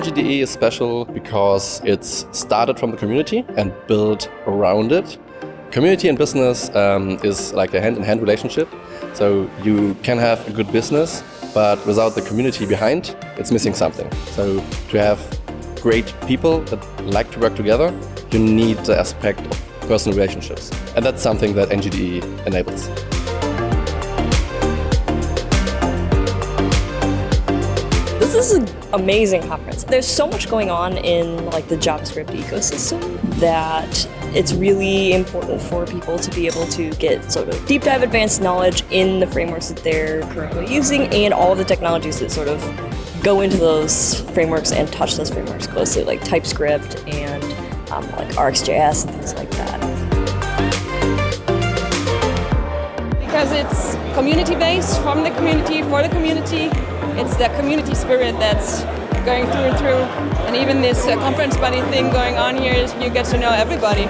NGDE is special because it's started from the community and built around it. Community and business is like a hand-in-hand relationship. So you can have a good business, but without the community behind, it's missing something. So to have great people that like to work together, you need the aspect of personal relationships. And that's something that NGDE enables. This is an amazing conference. There's so much going on in like the JavaScript ecosystem that it's really important for people to be able to get sort of deep dive advanced knowledge in the frameworks that they're currently using and all the technologies that sort of go into those frameworks and touch those frameworks closely, like TypeScript and like RxJS and things like that. Because it's community-based, from the community, for the community. It's the community spirit that's going through and through. And even this conference buddy thing going on here, you get to know everybody.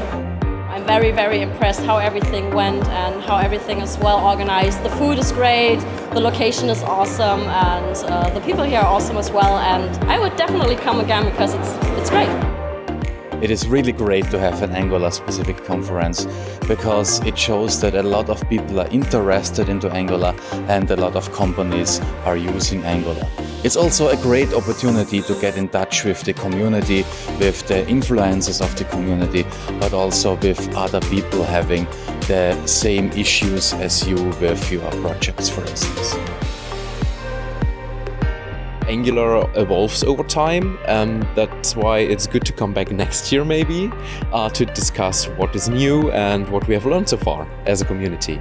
I'm very, very impressed how everything went and how everything is well organized. The food is great, the location is awesome, and the people here are awesome as well. And I would definitely come again because it's great. It is really great to have an Angular-specific conference because it shows that a lot of people are interested into Angular and a lot of companies are using Angular. It's also a great opportunity to get in touch with the community, with the influencers of the community, but also with other people having the same issues as you with your projects, for instance. Angular evolves over time, and that's why it's good to come back next year maybe to discuss what is new and what we have learned so far as a community.